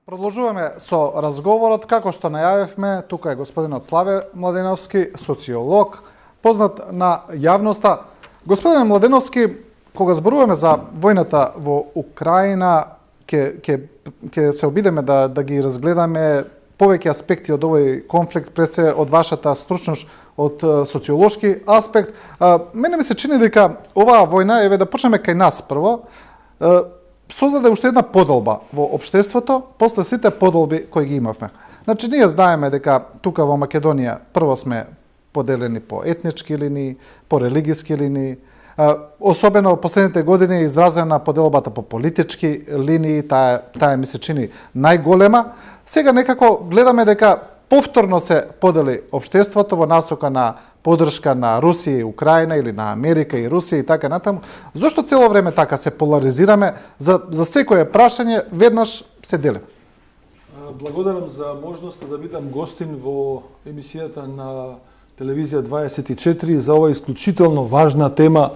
Продолжуваме со разговорот, како што најавивме, тука е господинот Славе Младеновски, социолог, познат на јавноста. Господине Младеновски, кога зборуваме за војната во Украина, ќе се обидеме да ги разгледаме повеќе аспекти од овој конфликт, пред се од вашата стручност од социолошки аспект. Мене ми се чини дека оваа војна, еве да почнеме кај нас прво, создаде уште една поделба во општеството, после сите поделби кои ги имавме. Значи, ние знаеме дека тука во Македонија прво сме поделени по етнички линии, по религиски линии, особено во последните години е изразена поделбата по политички линии, таа ми се чини најголема. Сега некако гледаме дека повторно се подели општеството во насока на поддршка на Русија и Украина или на Америка и Русија и така натаму. Зошто цело време така се поларизираме? За секое прашање веднаш се делиме. Благодарам за можноста да бидам гостин во емисијата на телевизија 24 за ова исклучително важна тема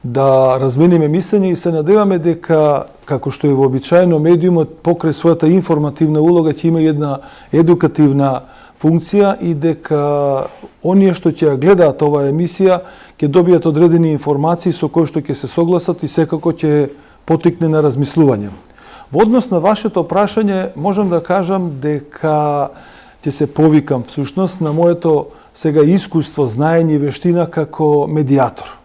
да размениме мислење и се надеваме дека, како што е вообичаено, медиумот покрај својата информативна улога ќе има една едукативна функција и дека оние што ќе гледаат оваа емисија ќе добијат одредени информации со кои што ќе се согласат и секако ќе потикне на размислување. Во однос на вашето прашање можам да кажам дека ќе се повикам всушност на моето сега искуство, знаење и вештина како медиатор.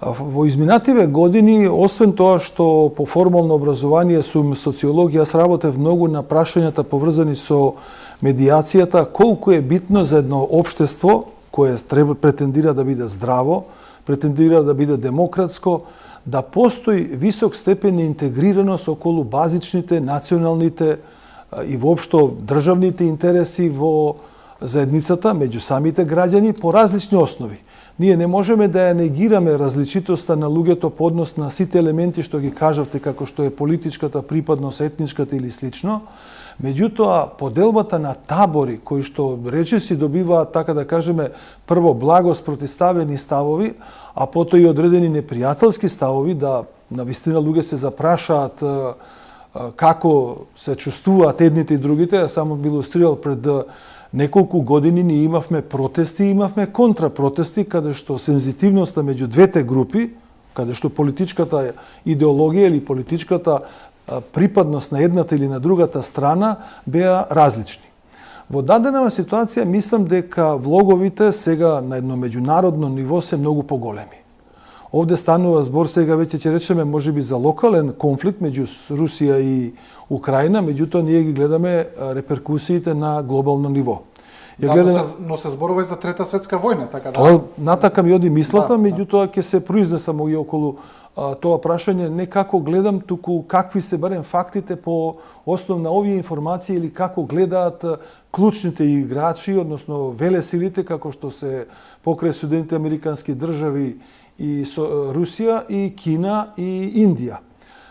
Во изминативе години, освен тоа што по формално образование сум социолог, јас работев многу на прашањата поврзани со медиацијата, колку е битно за едно општество кое треба претендира да биде здраво, претендира да биде демократско, да постои висок степен на интегрираност околу базичните, националните и воопшто државните интереси во заедницата меѓу самите граѓани по различни основи. Ние не можеме да ја негираме различитоста на луѓето по однос на сите елементи што ги кажавте, како што е политичката припадност, етничката или слично. Меѓутоа, поделбата на табори, кои што речиси добиваат, така да кажеме, прво благо спротиставени ставови, а потоа и одредени непријателски ставови, да навистина луѓе се запрашаат како се чувствуваат едните и другите. Ја само би илустрирал пред неколку години ние имавме протести и имавме контрапротести, каде што сензитивноста меѓу двете групи, каде што политичката идеологија или политичката припадност на едната или на другата страна беа различни. Во дадена ситуација мислам дека влоговите сега на едно меѓународно ниво се многу поголеми. Овде станува збор сега веќе ќе речеме можеби за локален конфликт меѓу Русија и Украина, меѓутоа ние ги гледаме реперкусиите на глобално ниво. Но се зборува и за Трета светска војна, така да. Тоа натака ми оди мислата, меѓутоа ќе се произнесам и околу тоа прашање, не како гледам, туку какви се барем фактите по основ на овие информации или како гледаат клучните играчи, односно велесилите како што се покрај Соединетите американски држави и со Русија и Кина и Индија.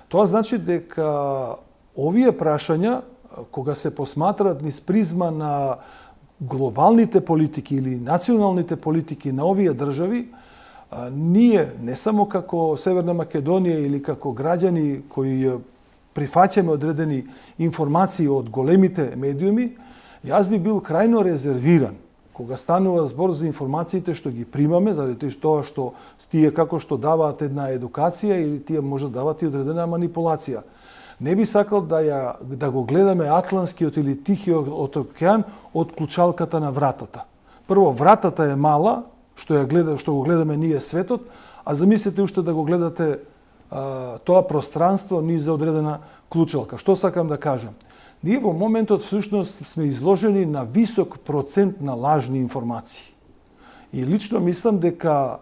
Тоа значи дека овие прашања, кога се посматраат низ призма на глобалните политики или националните политики на овие држави, ние, не само како Северна Македонија или како граѓани кои прифаќаме одредени информации од големите медиуми, јас би бил крајно резервиран кога станува збор за информациите што ги примаме, заради тоа што тие како што даваат една едукација или тие може да дават и одредена манипулација. Не би сакал да го гледаме Атлантскиот или Тихиот океан од клучалката на вратата. Прво, вратата е мала, што го гледаме ние светот, а замислете уште да го гледате тоа пространство низ одредена клучалка. Што сакам да кажам? Ние во моментот всушност сме изложени на висок процент на лажни информации. И лично мислам дека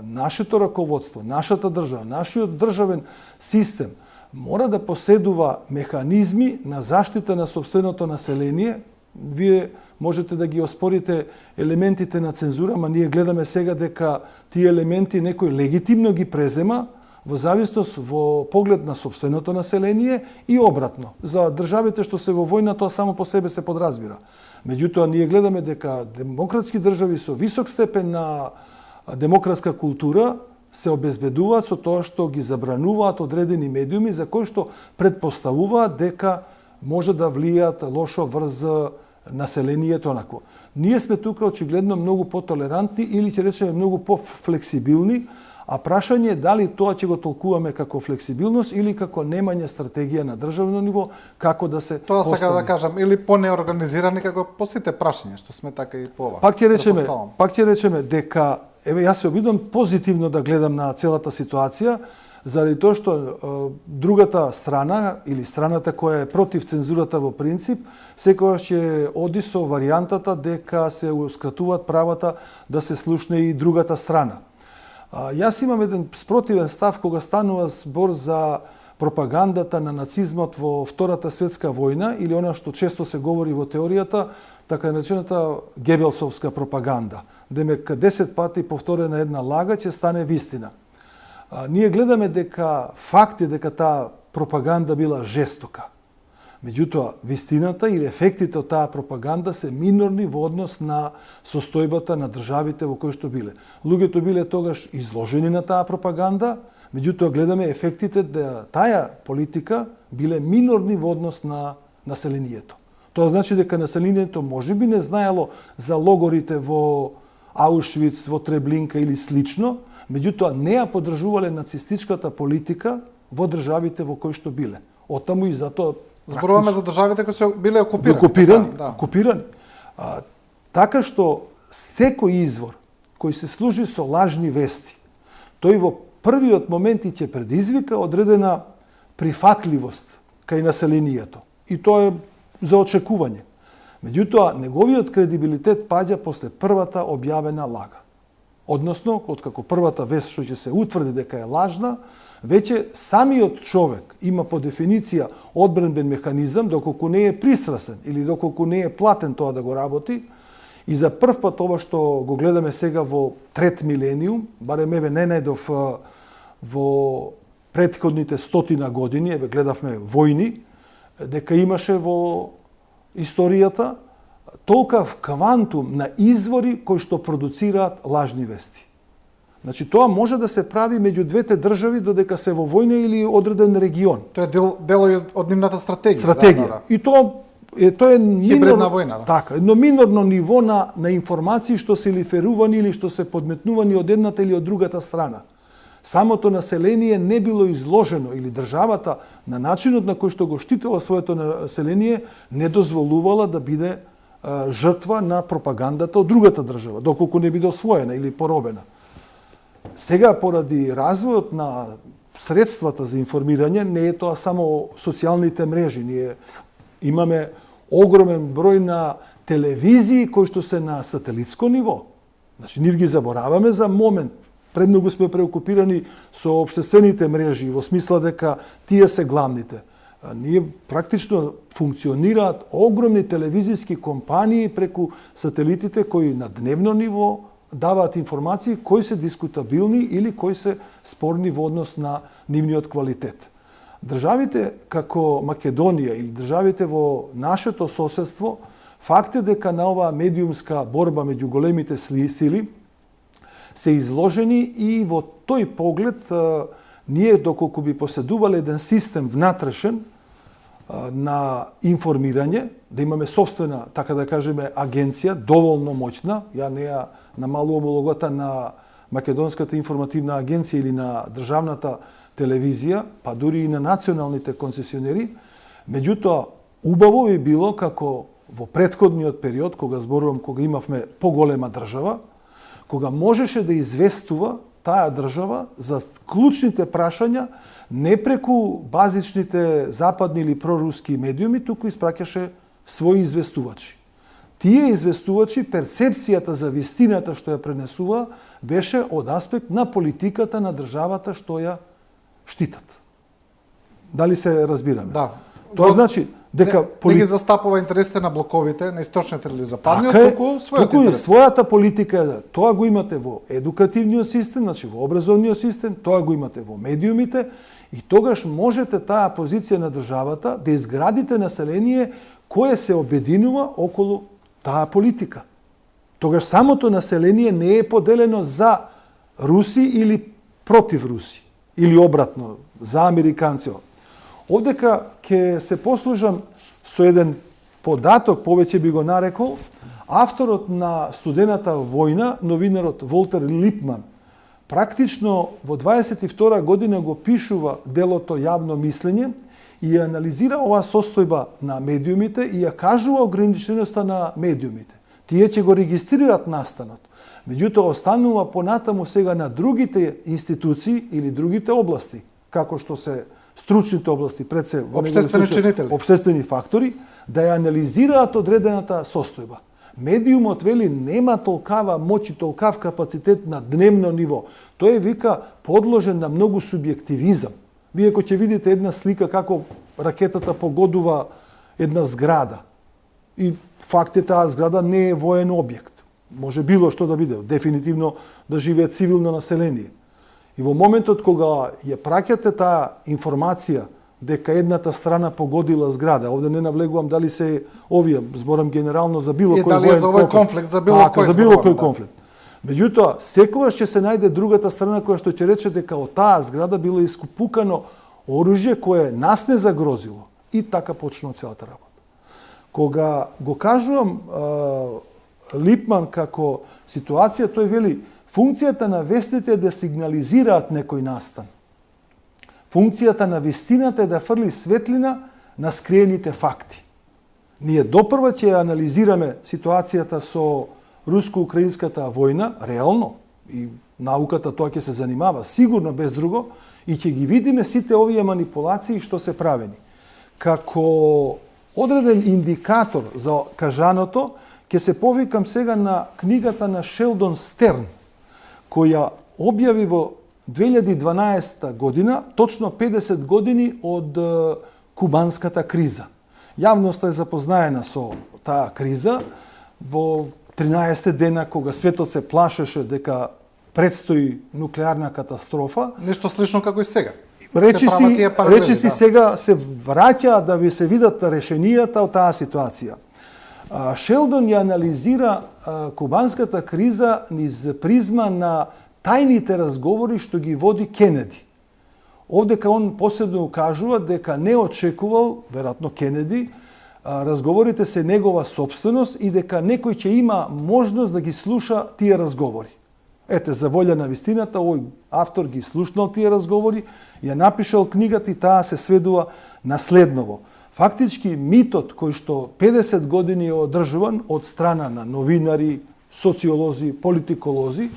нашето раководство, нашата држава, нашиот државен систем мора да поседува механизми на заштита на сопственото население. Вие можете да ги оспорите елементите на цензура, ама ние гледаме сега дека тие елементи некој легитимно ги презема во зависност во поглед на сопственото население и обратно. За државите што се во војна тоа само по себе се подразбира. Меѓутоа ние гледаме дека демократски држави со висок степен на демократска култура се обезбедуваат со тоа што ги забрануваат одредени медиуми за кои што предпоставуваат дека може да влијат лошо врз населението онако. Ние сме тука очигледно многу потолерантни или ќе речеме многу пофлексибилни, а прашање е дали тоа ќе го толкуваме како флексибилност или како немање стратегија на државно ниво како да се Тоа постави. сака да кажам, или по-неорганизирани како по сите прашања, што сме така и по ова. Пак ќе речеме дека јас се обидувам позитивно да гледам на целата ситуација, заради тоа што другата страна или страната која е против цензурата во принцип, секогаш ќе оди со варијантата дека се ускратуваат правата да се слушне и другата страна. Јас имам еден спротивен став кога станува збор за пропагандата на нацизмот во Втората светска војна или она што често се говори во теоријата, така наречената гебелсовска пропаганда. Демек 10 пати повторена една лага ќе стане вистина. Ние гледаме дека факт е дека таа пропаганда била жестока. Меѓутоа, вистината или ефектите од таа пропаганда се минорни во однос на состојбата на државите во кои што биле. Луѓето биле тогаш изложени на таа пропаганда, меѓутоа гледаме ефектите да таа политика биле минорни во однос на населението. Тоа значи дека населението можеби не знаело за логорите во Аушвиц, во Треблинка или слично, меѓутоа не ја поддржувале нацистичката политика во државите во кои што биле. Оттаму и затоа зборуваме за државите кои се биле окупирани. Окупирани. Така што секој извор кој се служи со лажни вести, тој во првиот момент ќе предизвика одредена прифатливост кај населението. И тоа е за очекување. Меѓутоа, неговиот кредибилитет паѓа после првата објавена лага. Односно, откако првата вест што ќе се утврди дека е лажна, веќе самиот човек има по дефиниција одбранбен механизам, доколку не е пристрасен или доколку не е платен тоа да го работи. И за прв пат ова што го гледаме сега во трет милениум, барем еве не најдов во претходните 100 години, еве гледавме војни, дека имаше во историјата толкав квантум на извори кои што продуцираат лажни вести. Значи, тоа може да се прави меѓу двете држави додека се во војна или одреден регион. Тоа е дел од нивната стратегија. Стратегија. И тоа е хибридна војна. Така, едно минорно ниво на информации што се лиферувани или што се подметнувани од едната или од другата страна. Самото население не било изложено или државата на начинот на кој што го штитела своето население не дозволувала да биде жртва на пропагандата од другата држава, доколку не биде освоена или поробена. Сега, поради развојот на средствата за информирање, не е тоа само социјалните мрежи. Ние имаме огромен број на телевизии кои што се на сателитско ниво. Значи, ние ги забораваме за момент. Премногу сме преокупирани со општествените мрежи, во смисла дека тие се главните. Ние практично функционираат огромни телевизиски компании преку сателитите кои на дневно ниво даваат информации кои се дискутабилни или кои се спорни во однос на нивниот квалитет. Државите како Македонија или државите во нашето соседство, факт е дека на оваа медиумска борба меѓу големите сили се изложени и во тој поглед ние доколку би поседувале еден систем внатрешен на информирање, да имаме собствена, така да кажеме, агенција, доволно моќна, ја не ја намалувам улогата на Македонската информативна агенција или на државната телевизија, па дури и на националните концесионери, меѓутоа убаво би било како во претходниот период, кога имавме поголема држава, кога можеше да известува таа држава за клучните прашања не преку базичните западни или проруски медиуми, туку испраќаше своји известувачи. Тие известувачи, перцепцијата за вистината што ја пренесува, беше од аспект на политиката на државата што ја штитат. Дали се разбираме? Да. Тоа значи дека не ги застапува интересите на блоковите, на источните или западниот, туку својот интерес. Својата политика, тоа го имате во едукативниот систем, значи во образовниот систем, тоа го имате во медиумите и тогаш можете таа позиција на државата да изградите население кое се обединува околу таа политика. Тогаш самото население не е поделено за руси или против руси, или обратно, за американци. Овдека ќе се послужам со еден податок, повеќе би го нарекол, авторот на Студената војна, новинарот Волтер Липман, практично во 22 година го пишува делото Јавно мислење и ја анализира оваа состојба на медиумите и ја кажува ограниченоста на медиумите. Тие ќе го регистрираат настанот. Меѓутоа останува понатаму сега на другите институции или другите области, како што се стручните области, пред се обштествени чинители, обштествени фактори, да ја анализираат одредената состојба. Медиумот вели нема толкава моќ и толкав капацитет на дневно ниво. Тој е, вика, подложен на многу субјективизам. Вие ако ќе видите една слика како ракетата погодува една зграда и факт е таа зграда не е воен објект. Може било што да биде, дефинитивно да живее цивилно население. И во моментот кога ја праќате таа информација дека едната страна погодила зграда, овде не навлегувам дали се овие, зборам генерално за било кој воен за овој конфликт, за било кој, за било кој конфликт. Меѓутоа, секогаш ќе се најде другата страна која што ќе рече дека од таа зграда било искупукано оружје кое нас не загрозило. И така почнува целата работа. Кога го кажувам Липман како ситуација, тој вели функцијата на вестите е да сигнализираат некој настан. Функцијата на вистината е да фрли светлина на скриените факти. Ние допрва ќе анализираме ситуацијата со руско-украинската војна, реално, и науката тоа ќе се занимава, сигурно без друго, и ќе ги видиме сите овие манипулации што се правени. Како одреден индикатор за кажаното, ќе се повикам сега на книгата на Шелдон Стерн, која објави во 2012 година, точно 50 години од кубанската криза. Јавноста е запознаена со таа криза во 13 дена кога светот се плашеше дека предстои нуклеарна катастрофа. Нешто слично како и сега. Речиси сега се враќа да ви се видат решенијата од таа ситуација. Шелдон ја анализира кубанската криза низ призма на тајните разговори што ги води Кенеди. Овдека он посебно укажува дека не очекувал, веројатно Кенеди, разговорите се негова собственост и дека некој ќе има можност да ги слуша тие разговори. Ете, за волја на вистината, овој автор ги слушнал тие разговори, ја напишал книгата и таа се сведува на следново. Фактички митот кој што 50 години е одржуван од страна на новинари, социолози, политиколози,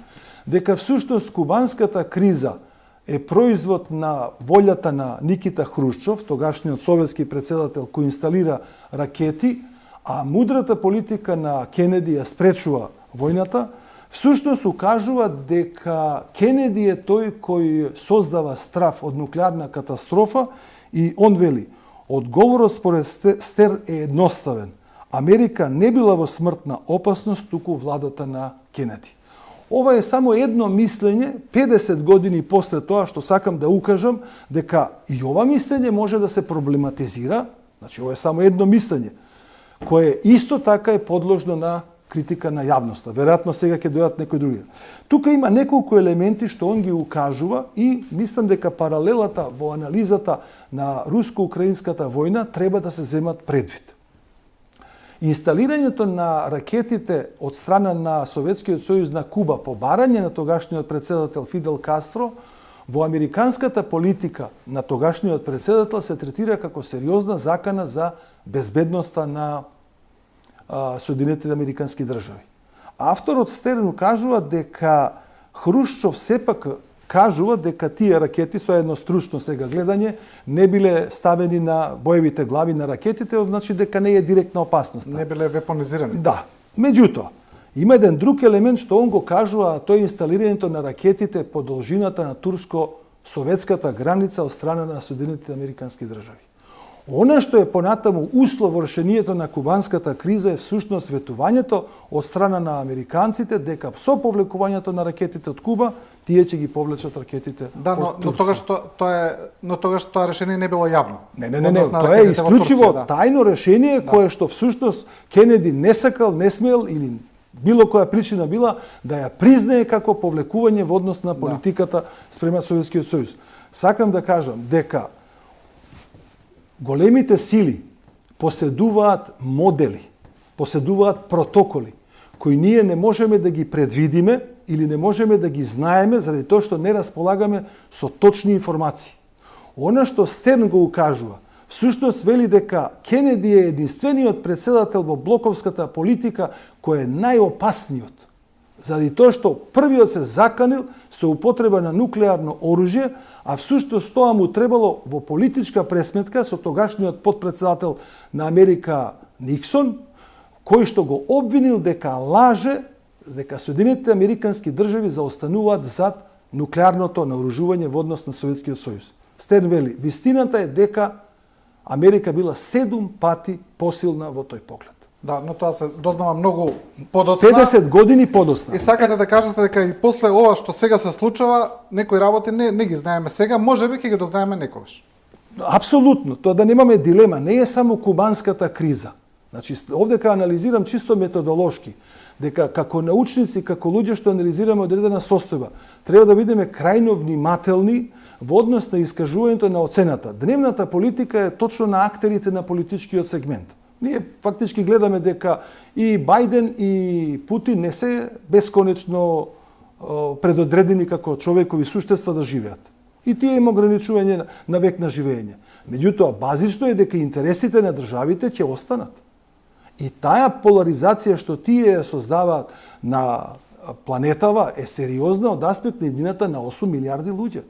дека всушност кубанската криза е производ на волјата на Никита Хрушчов, тогашниот советски председател кој инсталира ракети, а мудрата политика на Кенеди ја спречува војната, всушност укажува дека Кенеди е тој кој создава страв од нуклеарна катастрофа и он вели: одговорот според Стер е едноставен. Америка не била во смртна опасност, туку владата на Кенеди. Ова е само едно мислење, 50 години после тоа, што сакам да укажам дека и ова мислење може да се проблематизира, значи ова е само едно мислење, кое исто така е подложно на критика на јавноста. Веројатно сега ќе дојдат некои други. Тука има неколку елементи што он ги укажува и мислам дека паралелата во анализата на руско-украинската војна треба да се земат предвид. Инсталирањето на ракетите од страна на Советскиот сојуз на Куба по барање на тогашниот председател Фидел Кастро во американската политика на тогашниот председател се третира како сериозна закана за безбедноста на Соединетите американски држави. Авторот Стерн кажува дека Хрушчов сепак кажува дека тие ракети, со едно стручно сега гледање, не биле ставени на боевите глави на ракетите, значи дека не е директна опасност. Не биле вепонизирани. Да. Меѓутоа, има еден друг елемент што он го кажува, а тој е инсталирањето на ракетите по должината на турско-советската граница од страна на Соединетите американски држави. Она што е понатаму услов во решението на кубанската криза е всушност ветувањето од страна на американците дека со повлекувањето на ракетите од Куба, тие ќе ги повлечат ракетите од Турција. Но тогаш тоа решение не било јавно. Не, тоа е исклучиво тајно решение кое што всушност Кенеди не сакал, не смел или било која причина била да ја признае како повлекување во однос на политиката спрема Советскиот сојуз. Сакам да кажам дека големите сили поседуваат модели, поседуваат протоколи, кои ние не можеме да ги предвидиме или не можеме да ги знаеме заради тоа што не располагаме со точни информации. Она што Стерн го укажува, всушност вели дека Кенеди е единствениот председател во блоковската политика кој е најопасниот. Заради тоа што првиот се заканил со употреба на нуклеарно оружје, а всушност тоа му требало во политичка пресметка со тогашниот подпредседател на Америка Никсон, кој што го обвинил дека лаже, дека Соединетите американски држави заостануваат зад нуклеарното наоружување во однос на Советскиот сојуз. Стерн вели, вистината е дека Америка била 7 пати посилна во тој поглед. Да, но тоа се дознава многу подоцна. 50 години подоцна. И сакате да кажете дека и после ова што сега се случува, некои работи не ги знаеме сега, можеби ќе ги дознаеме некогаш. Апсолутно, тоа да немаме дилема, не е само кубанската криза. Значи, овде ка анализирам чисто методолошки, дека како научници, како луѓе што анализираме одредена состојба, треба да бидеме крајно внимателни во однос на искажувањето на оцената. Дневната политика е точно на актерите на политичкиот сегмент. Ние фактички гледаме дека и Бајден и Путин не се бесконечно предодредени како човекови суштества да живеат. И тие има ограничување на век на живење. Меѓутоа, базично е дека интересите на државите ќе останат. И таа поларизација што тие создаваат на планетава е сериозна од аспект на едината на 8 милиарди луѓе.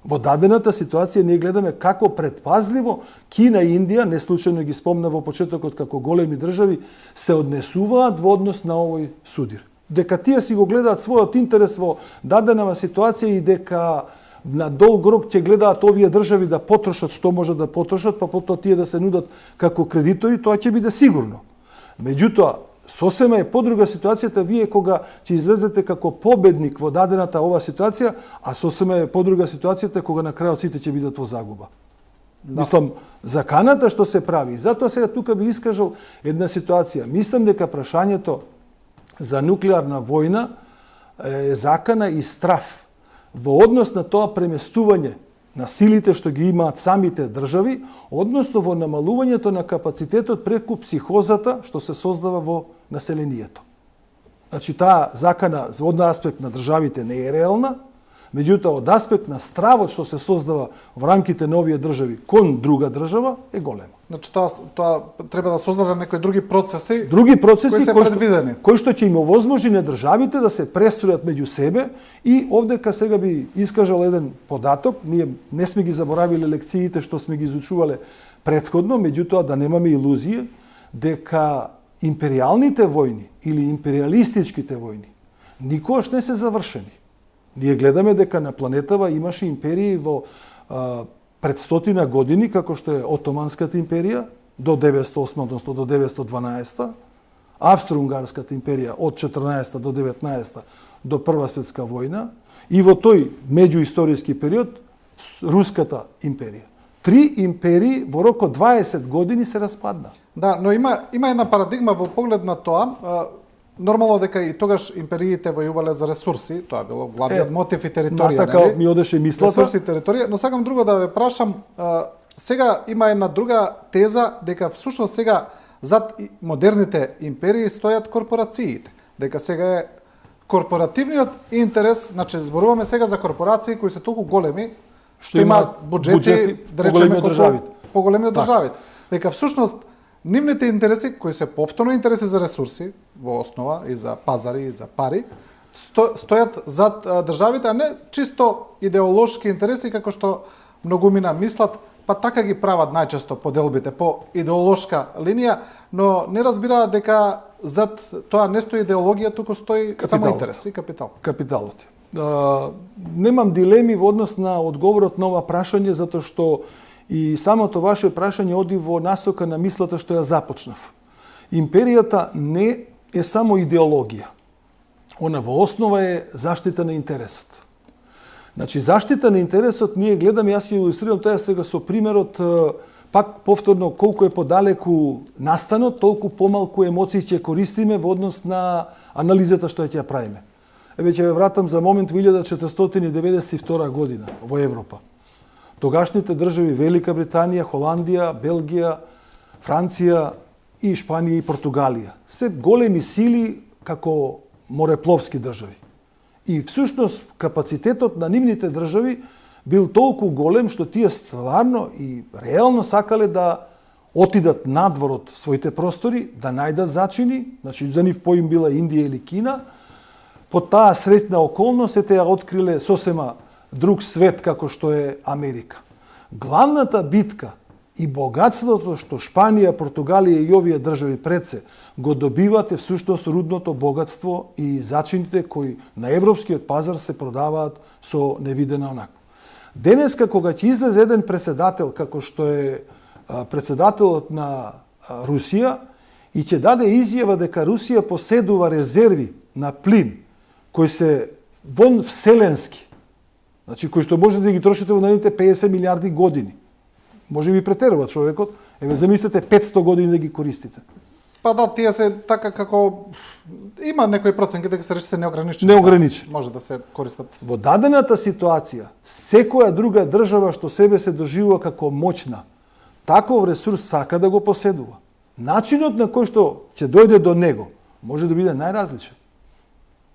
Во дадената ситуација ние гледаме како предпазливо Кина и Индија, не случајно ги спомна во почетокот како големи држави, се однесуваат во однос на овој судир. Дека тие си го гледаат својот интерес во даденава ситуација и дека на долг рок ќе гледаат овие држави да потрошат што може да потрошат, па потоа тие да се нудат како кредитори, тоа ќе биде сигурно. Меѓутоа, сосема е подруга ситуацијата вие кога ќе излезете како победник во дадената ова ситуација, а сосема е подруга ситуацијата кога на крајот сите ќе бидат во загуба. Да. Мислам, заканата што се прави, затоа сега тука би искажал една ситуација. Мислам дека прашањето за нуклеарна војна е закана и страф во однос на тоа преместување на силите што ги имаат самите држави, односно во намалувањето на капацитетот преку психозата што се создава во населението. Значи, таа закана од аспект на државите не е реална, меѓутоа од аспект на стравот што се создава во рамките на овие држави кон друга држава е голема. Значи тоа треба да создаде некои други процеси кои се предвидени. Кои што ќе им овозможи на државите да се престројат меѓу себе и овдека сега би искажал еден податок, ние не сме ги заборавиле лекциите што сме ги изучувале претходно, меѓутоа да немаме илузија дека империјалните војни или империјалистичките војни никогаш не се завршени. Ние гледаме дека на планетава имаше империи во пред 100 години, како што е Отоманската империја до 908, односно до 912, Австро-Унгарската империја од 14 до 19 до Прва светска војна и во тој меѓуисториски период Руската империја. 3 империи во рок од 20 години се распадна. Да, но има една парадигма во поглед на тоа. Нормално дека и тогаш империите војувале за ресурси, тоа било главниот мотив и територија, така ми одеше мислата. Ресурси и територија, но сакам друго да ве прашам, сега има една друга теза дека всушност сега зад модерните империи стојат корпорациите, дека сега е корпоративниот интерес, значи зборуваме сега за корпорации кои се толку големи што имаат буџети да речеме поголеми од државите. Дека всушност нивните интереси, кои се повторно интереси за ресурси, во основа и за пазари и за пари, стојат зад државите, а не чисто идеолошки интереси, како што многумина мислат, па така ги прават најчесто поделбите по идеолошка линија, но не разбираат дека зад тоа не стои идеологија, туку стои само интерес и капитал. Капиталот. Немам дилеми во однос на одговорот на ова прашање, затоа што и самото ваше прашање оди во насока на мислата што ја започнав. Империјата не е само идеологија. Она во основа е заштита на интересот. Значи, заштита на интересот ние гледаме, јас ја илустрирам тоа сега со примерот, пак повторно, колку е подалеку настанот, толку помалку емоции ќе користиме во однос на анализата што ќе ја правиме. Еве ќе ве вратам за момент во 1492 година во Европа. Тогашните држави Велика Британија, Холандија, Белгија, Франција и Шпанија и Португалија. Се големи сили како морепловски држави. И всушност капацитетот на нивните држави бил толку голем што тие стварно и реално сакале да отидат надвор од своите простори, да најдат зачини, значи за нив поим била Индија или Кина. По таа среќна околност се теа откриле сосема друг свет како што е Америка. Главната битка и богатството што Шпанија, Португалија и овие држави пред се го добивате всушност рудното богатство и зачините кои на европскиот пазар се продаваат со невидена онакво. Денеска кога ќе излезе еден председател како што е председателот на Русија и ќе даде изјава дека Русија поседува резерви на плин кои се вон вселенски, значи кои што можете да ги трошите во наредните 50 милиарди години. Може би претерува човекот, еве замислете 500 години да ги користите. Па да, тие се така како има некои проценки дека се речиси неограничени. Неограничени. Може да се користат. Во дадената ситуација, секоја друга држава што себе се доживува како моćна, таков ресурс сака да го поседува. Начинот на кој што ќе дојде до него може да биде најразличен.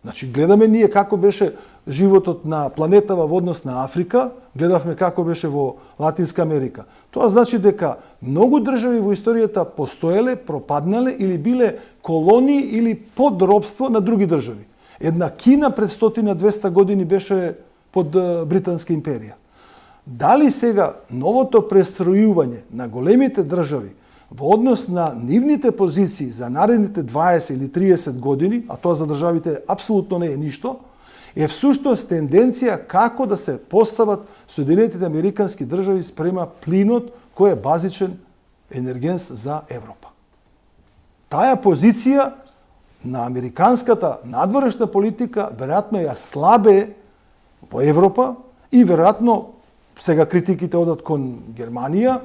Значи, гледаме ние како беше животот на планетава во однос на Африка, гледавме како беше во Латинска Америка. Тоа значи дека многу држави во историјата постоеле, пропаднале или биле колонии или под робство на други држави. Една Кина пред 100-200 години беше под Британска империја. Дали сега новото престројување на големите држави во однос на нивните позиции за наредните 20 или 30 години, а тоа за државите апсолутно не е ништо, е всушност тенденција како да се постават Соединетите Американски држави спрема плинот кој е базичен енергенс за Европа. Таа позиција на американската надворешна политика веројатно ја слабе во Европа и веројатно сега критиките одат кон Германија,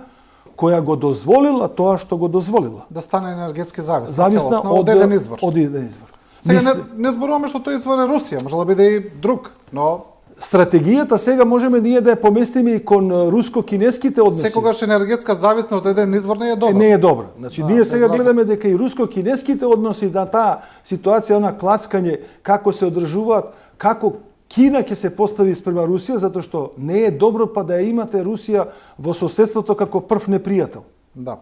која го дозволила тоа што го дозволила. Да стане енергетски зависна од еден извор. Од еден извор. Сега не зборуваме што тој извор е Русија, може да биде и друг, но стратегијата сега можеме ние да ја поместиме и кон руско-кинеските односи. Секогаш енергетска зависна од еден извор не е добра. Не е добра. Значи ние сега гледаме дека и руско-кинеските односи на таа ситуација, она клацкање како се одржуваат, како Кина ќе се постави спрема Русија, затоа што не е добро па да ја имате Русија во соседството како прв непријател. Да.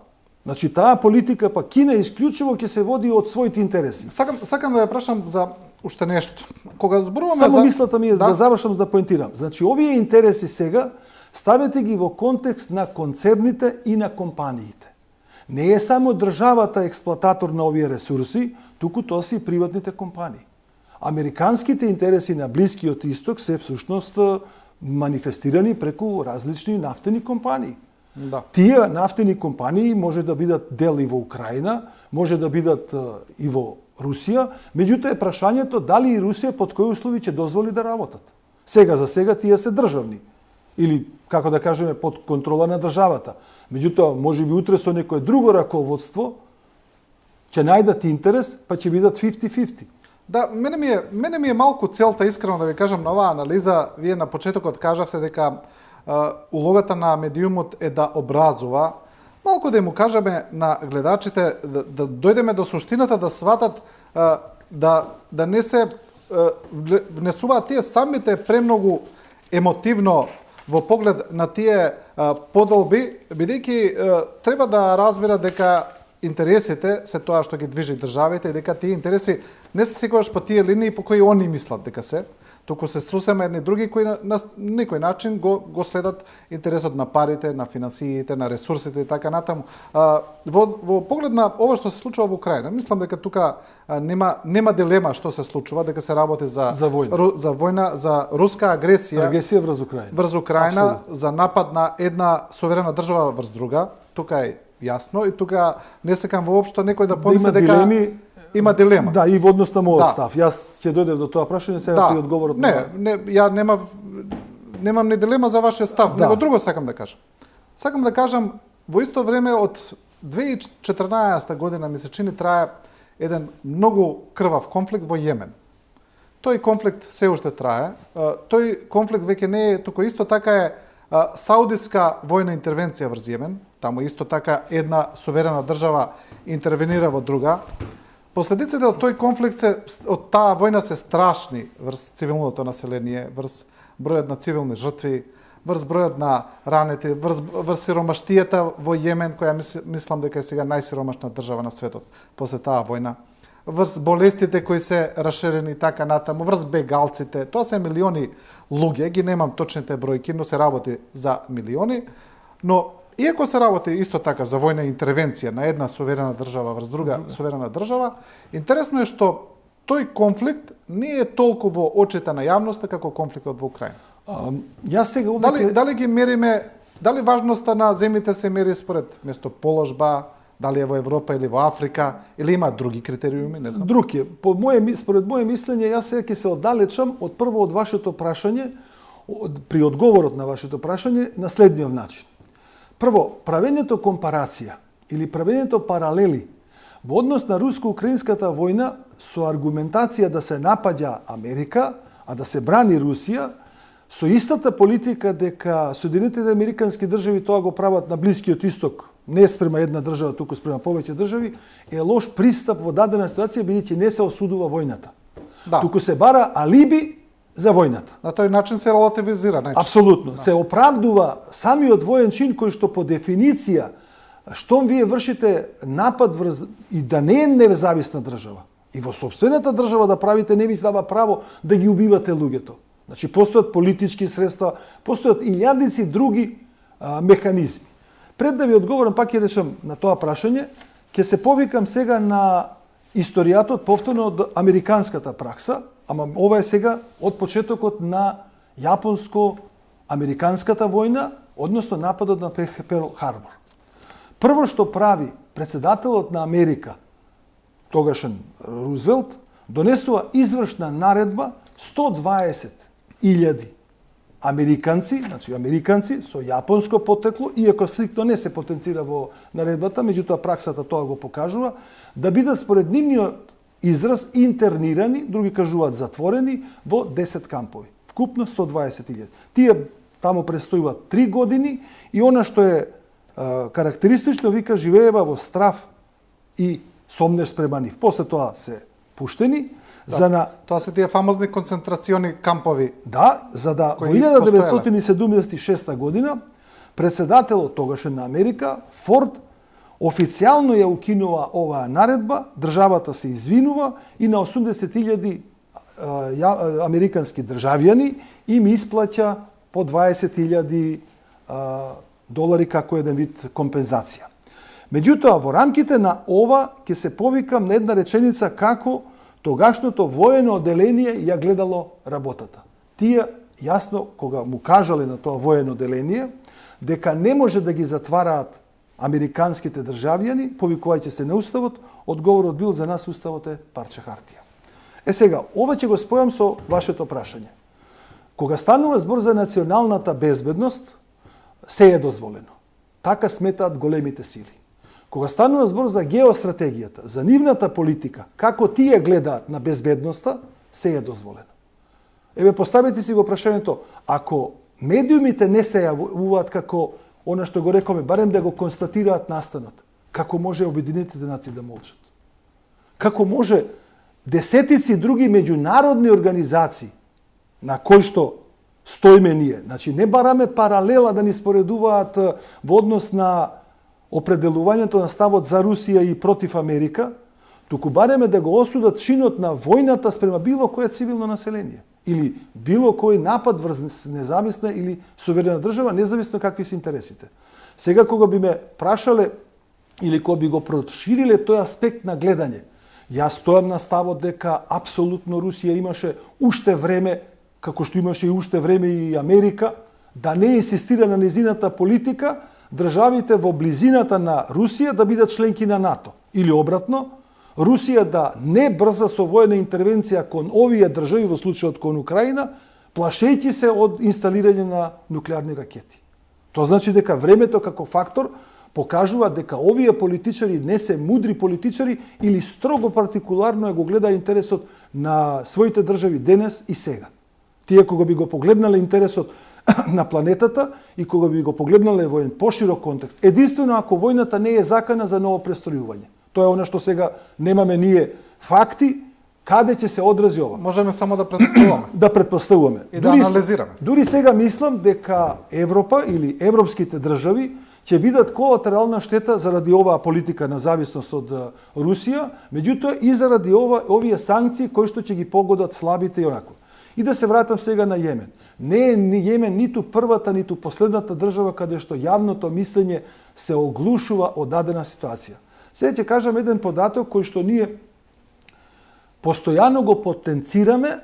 Значи таа политика па Кина исклучиво ќе се води од своите интереси. Сакам да ја прашам за уште нешто. Кога зборуваме само за мислата ми е да завршам да поентирам. Значи овие интереси сега ставете ги во контекст на концерните и на компаниите. Не е само државата експлоататор на овие ресурси, туку тоа се и приватните компании. Американските интереси на Блискиот Исток се всушност манифестирани преку различни нафтени компании. Да. Тие нафтени компании може да бидат дел и во Украина, може да бидат и во Русија, меѓутоа е прашањето дали и Русија под кои услови ќе дозволи да работат. Сега за сега тие се државни или како да кажеме под контрола на државата. Меѓутоа можеби утре со некое друго раководство ќе најдат интерес, па ќе бидат 50-50. Да, мене ми е малку целта, искрено да ви кажам, на оваа анализа. Вие на почетокот кажавте дека улогата на медиумот е да образува. Малку да му кажеме на гледачите, да дојдеме до суштината, да сватат, да не се внесуваат тие самите премногу емотивно во поглед на тие подолби, бидејќи треба да разбира дека интересите се тоа што ги движи државите и дека тие интереси не се секогаш по тие линии по кои они мислат дека се, туку се срусема едни други кои на некој начин го следат интересот на парите, на финансиите, на ресурсите и така натаму. Во поглед на ова што се случува во Украина, мислам дека тука нема дилема што се случува, дека се работи за војна, за руска агресија врз Украина, за напад на една суверена држава врз друга. Тука е јасно и тука не сакам воопшто некој да помисли дека има дилема. Да, и во однос на мојот став. Јас ќе дојдев до тоа прашање, сега ти одговорот. Ја немам ни дилема за вашиот став, него друго сакам да кажам. Сакам да кажам, во исто време од 2014 година ми се чини трае еден многу крвав конфликт во Јемен. Тој конфликт се уште трае. Тој конфликт веќе не е, туку исто така е Саудиска војна интервенција врз Јемен, таму исто така една суверена држава интервенира во друга. Последиците од тој конфликт од таа војна се страшни врз цивилното население, врз бројот на цивилни жртви, врз бројот на ранети, врз сиромаштијата во Јемен, која мислам дека е сега најсиромашна држава на светот после таа војна, врз болестите кои се расширени така натаму, врз бегалците. Тоа се милиони луѓе, ги немам точните бројки, но се работи за милиони. Но иако се работи исто така за војна интервенција на една суверена држава врз друга суверена држава, интересно е што тој конфликт не е толку во очите на јавноста како конфликтот во Украина. Јас сега овде дали ги мериме, дали важноста на земјите се мери според местоположба, дали е во Европа или во Африка, или има други критериуми, не знам. Друг е. Според моје мислење, јас сега ќе се оддалечам од прво од вашето прашање, при одговорот на вашето прашање, на следниот начин. Прво, правењето компарација или правењето паралели во однос на руско-украинската војна со аргументација да се напаѓа Америка, а да се брани Русија, со истата политика дека Соединетите американски држави тоа го прават на Блискиот исток, не спрема една држава, туку спрема повеќе држави, е лош пристап во дадена ситуација, бидејќи не се осудува војната. Да. Туку се бара алиби за војната. На тој начин се релативизира најчесто. Апсолутно. Да. Се оправдува самиот воен чин кој што по дефиниција, штом вие вршите напад врз и да не е независна држава, и во собствената држава да правите, не ви дава право да ги убивате луѓето. Значи, постојат политички средства, постојат илјадници други механизми. Пред да ви одговорам, пак ќе речам на тоа прашање, ќе се повикам сега на историјатот повторно од американската пракса, ама ова е сега од почетокот на јапонско-американската војна, односно нападот на Перл Харбор. Прво што прави председателот на Америка, тогашен Рузвелт, донесува извршна наредба 120.000 американци, значи американци со јапонско потекло, иако стриктно не се потенцира во наредбата, меѓутоа праксата тоа го покажува, да бидат според нивниот израз интернирани, други кажуваат затворени, во 10 кампови. Вкупно 120.000. Тие таму престојуваат 3 години и она што е карактеристично, вика, живеева во страв и сомнеш спрема нив. После тоа се пуштени. Да, тоа се тие фамозни концентрациони кампови. Да, за да во 1976 година председателот тогашен на Америка, Форд, официјално ја укинува оваа наредба, државата се извинува и на 80.000 американски државјани им исплаќа по 20.000 долари како еден вид компензација. Меѓутоа, во рамките на ова ќе се повикам на една реченица како тогашното воено оделение ја гледало работата. Тие јасно, кога му кажале на тоа воено оделение, дека не може да ги затвараат американските државјани, повикувајќи се на уставот, одговорот бил за нас уставот е парче хартија. Сега, ова ќе го спојам со вашето прашање. Кога станува збор за националната безбедност, се е дозволено. Така сметаат големите сили. Кога станува збор за геостратегијата, за нивната политика, како тие гледаат на безбедноста, се е дозволено. Еве, поставете си го прашањето, ако медиумите не се јавуваат како она што го рековме, барем да го констатираат настанот, како може Обединетите нации да молчат? Како може десетици други меѓународни организации на кои што стоиме ние, значи не бараме паралела да ни споредуваат во однос на определувањето на ставот за Русија и против Америка, туку бареме да го осудат чинот на војната спрема било кој цивилно население или било кој напад врз независна или суверена држава, независно какви се интересите. Сега кога би ме прашале или кога би го прошириле тој аспект на гледање, јас стојам на ставот дека апсолутно Русија имаше уште време, како што имаше и уште време и Америка, да не инсистира на незината политика, државите во близината на Русија да бидат членки на НАТО. Или обратно, Русија да не брза со војна интервенција кон овие држави, во случајот кон Украина, плашејќи се од инсталирање на нуклеарни ракети. Тоа значи дека времето како фактор покажува дека овие политичари не се мудри политичари или строго партикуларно го гледа интересот на своите држави денес и сега. Тие кога би го погледнале интересот на планетата и кога би го погледнале во еден поширок контекст. Единствено ако војната не е закана за ново престројување. Тоа е она што сега немаме ние факти, каде ќе се одрази ова. Можеме само да претпоставуваме. Да претпоставуваме. И да анализираме. Дури сега мислам дека Европа или европските држави ќе бидат колатерална штета заради оваа политика на зависност од Русија, меѓутоа и заради овие санкции кои што ќе ги погодат слабите и онако. И да се вратам сега на Јемен. Не е Јемен ниту првата, ниту последната држава каде што јавното мислење се оглушува од дадена ситуација. Сега ќе кажам еден податок кој што ние постојано го потенцираме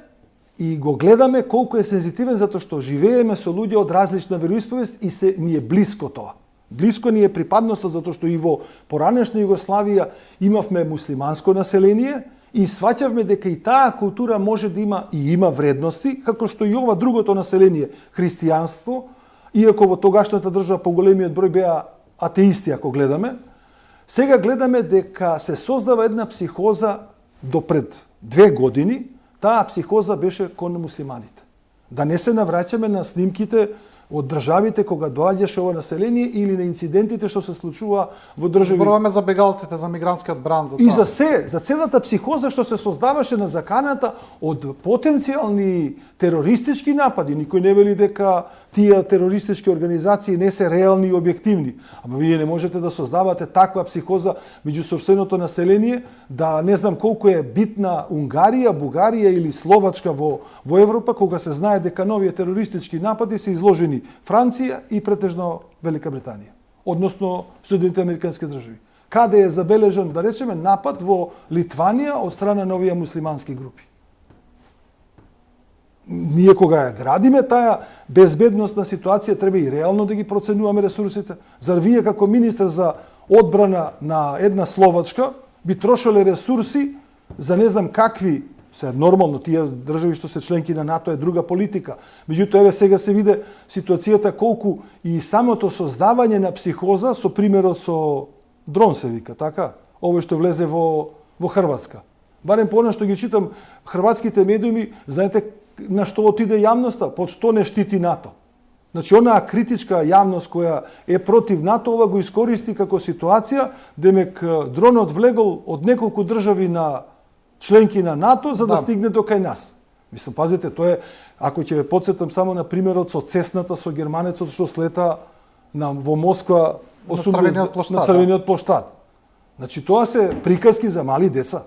и го гледаме колку е сензитивен затоа што живееме со луѓе од различна вероисповест и се ни е блиско тоа. Блиско ни е припадноста затоа што и во поранешна Југославија имавме муслиманско население и сваќавме дека и таа култура може да има вредности, како што и ова другото население, христијанство, иако во тогашната држава поголемиот број беа атеисти ако гледаме, сега гледаме дека се создава една психоза до пред 2 години, таа психоза беше кон муслиманите. Да не се навраќаме на снимките од државите кога доаѓаше ова население или на инцидентите што се случува во држави. Зборуваме за бегалците, за мигрантскиот бран, за тоа. И за целата психоза што се создаваше на заканата од потенцијални терористички напади. Никој не вели дека тие терористички организации не се реални и објективни. Ама вие не можете да создавате таква психоза меѓу сопственото население, да не знам колку е битна Унгарија, Бугарија или Словачка во Европа, кога се знае дека новите терористички напади се изложени Франција и претежно Велика Британија, односно Соединетите Американски држави. Каде е забележан, да речеме, напад во Литванија од страна на овие муслимански групи. Ние кога ја градиме таа безбедносна ситуација, треба и реално да ги проценуваме ресурсите. Зар вие како министар за одбрана на една Словачка би трошеле ресурси за не знам какви, се нормално, тие држави што се членки на НАТО е друга политика. Меѓутоа, еве сега се виде ситуацијата колку и самото создавање на психоза, со примерот со дрон се вика, така? Овој што влезе во Хрватска. Барем по она што ги читам хрватските медиуми, знаете на што отиде јавноста, под што не штити НАТО. Значи, онаа критичка јавност која е против НАТО, ова го искористи како ситуација, демек дронот влегол од неколку држави на членки на НАТО за да стигне до кај нас. Мислам, пазите, тоа е, ако ќе ве подсетам само на примерот со Цесната, со германецот што слета во Москва на Црвениот плоштад. Значи, тоа се приказки за мали деца.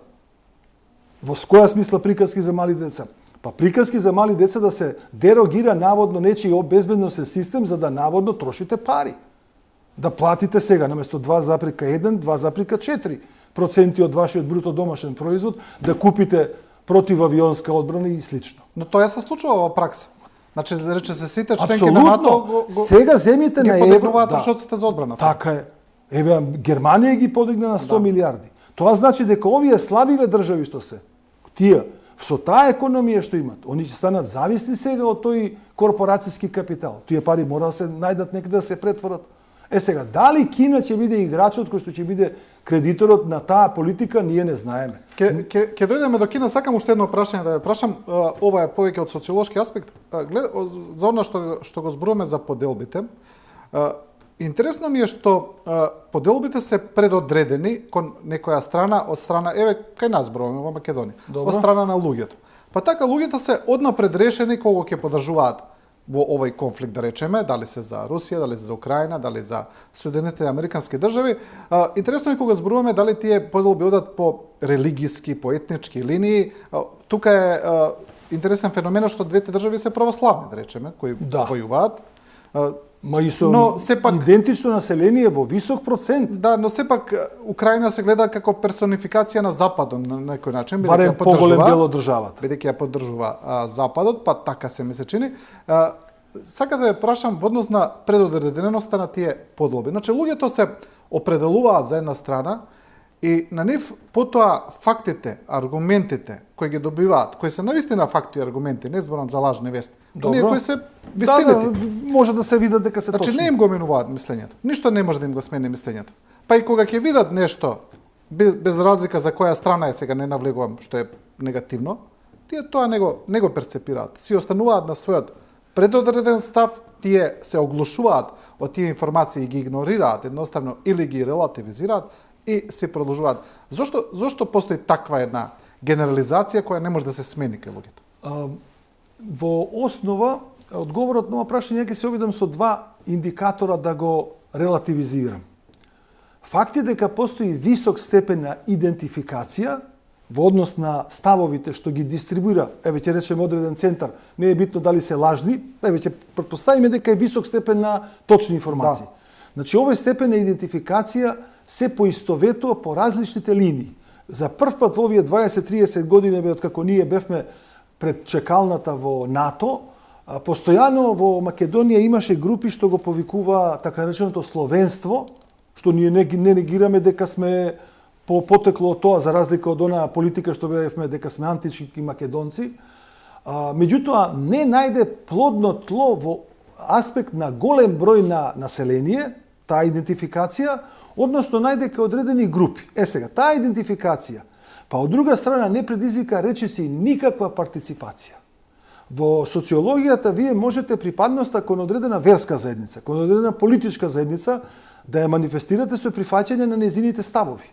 Во која смисла приказки за мали деца? Па приказки за мали деца да се дерогира наводно нечиј безбедносен систем за да наводно трошите пари. Да платите сега наместо 2,1, 2,4% од вашиот бруто домашен производ, да купите противавионска одбрана и слично. Но тоа се случува во пракса. Значи, рече се сите членки на НАТО сега земите на евро трошоците за одбрана. Така е. Еве Германија ги подигна на 100 милиарди. Тоа значи дека овие слабиве држави што се, тие со таа економија што имат, они ќе станат зависни сега од тој корпорацијски капитал. Тие пари мора да се најдат некаде да се претворат. Сега, дали Кина ќе биде играчот кој што ќе биде кредиторот на таа политика, ние не знаеме. Ќе дојдеме до Кина, сакам уште едно прашање да ве прашам, ова е повеќе од социолошки аспект, за она што го зборуваме за поделбите. Интересно ми е што поделбите се предодредени кон некоја страна, од страна, еве, кај нас зборуваме во Македонија, од страна на луѓето. Па така, луѓето се однапред решени кого ќе поддржуваат во овој конфликт, да речеме, дали се за Русија, дали се за Украина, дали за Соединетите Американски држави. Интересно е кога зборуваме дали тие поделби одат по религиски, по етнички линии. Тука е интересен феномен што двете држави се православни, да речеме, кои војуваат. Ма и со идентично население во висок процент. Да, но сепак Украина се гледа како персонификација на Западот на некој начин, барем поголем дел од државата. Бидејќи ја поддржува Западот, па така се ми се чини. Сакам да ја прашам во однос на предодредеността на тие поделби. Значи, луѓето се определуваат за една страна и на нив потоа фактите, аргументите кои ги добиваат, кои се навистина факти и аргументи, не зборам за лажни вести, оние кои се вистините. Може да се видат дека се точни. Значи, не им го менуваат мислењето. Ништо не може да им го смени мислењето. Па и кога ќе видат нешто, без разлика за која страна е, сега не навлегувам што е негативно, тие тоа не го перцепираат. Си остануваат на својот предодреден став, тие се оглушуваат од тие информации и ги игнорираат едноставно или ги релативизираат и се продолжуваат. Зошто постои таква една генерализација која не може да се смени кај луѓето? Во основа, одговорот на ова прашање ќе се обидам со два индикатора да го релативизирам. Факт е дека постои висок степен на идентификација во однос на ставовите што ги дистрибуира, ќе речеме одреден центар, не е битно дали се лажни, ќе претпоставиме дека е висок степен на точни информации. Да. Значи, овој степен на идентификација се поистоветува по различните линии. За прв пат во овие 20-30 години, откако ние бевме пред чекалната во НАТО, постојано во Македонија имаше групи што го повикува така нареченото словенство, што ние не негираме дека сме по потекло од тоа, за разлика од онаа политика што бевме дека сме антички македонци. Меѓутоа, не најде плодно тло во аспект на голем број на население, таа идентификација, односно најде кај одредени групи. Сега, таа идентификација, па од друга страна не предизвика речиси никаква партиципација. Во социологијата вие можете припадноста кон одредена верска заедница, кон одредена политичка заедница, да ја манифестирате со прифаќање на незините ставови.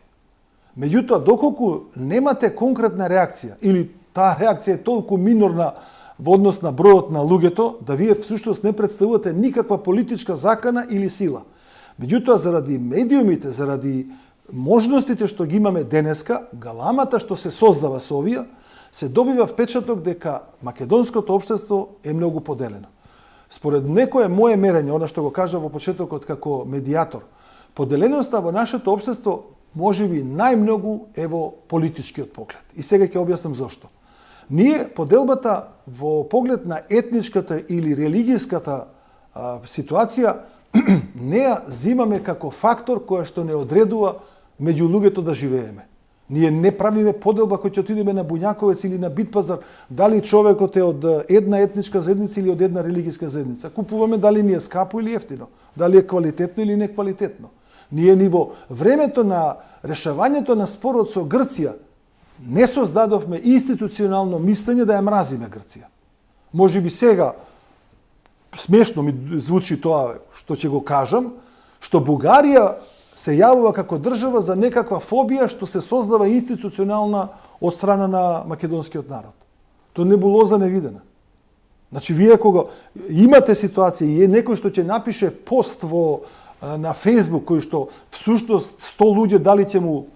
Меѓутоа, доколку немате конкретна реакција, или таа реакција е толку минорна во однос на бројот на луѓето, да вие всушност не представувате никаква политичка закана или сила. Меѓутоа, заради медиумите, заради можностите што ги имаме денеска, галамата што се создава со овие, се добива впечаток дека македонското општество е многу поделено. Според некое мое мерење, она што го кажа во почетокот како медиатор, поделеноста во нашето општество можеби најмногу е во политичкиот поглед. И сега ќе објаснам зошто. Ние поделбата во поглед на етничката или религиската ситуација не ја зимаме како фактор која што не одредува меѓу луѓето да живееме. Ние не правиме поделба кој ќе отидеме на Буњаковец или на Битпазар, дали човекот е од една етничка заедница или од една религиска заедница. Купуваме дали ни е скапо или ефтино, дали е квалитетно или неквалитетно. Ние ни во времето на решавањето на спорот со Грција не создадовме институционално мислење да ја мразиме Грција. Може би сега смешно ми звучи тоа што ќе го кажам, што Бугарија се јавува како држава за некаква фобија што се создава институционална од страна на македонскиот народ. Тоа небулоза невидена. Значи, вие кога имате ситуација и е некој што ќе напише пост на Facebook, кој што всушност 100 луѓе дали ќе му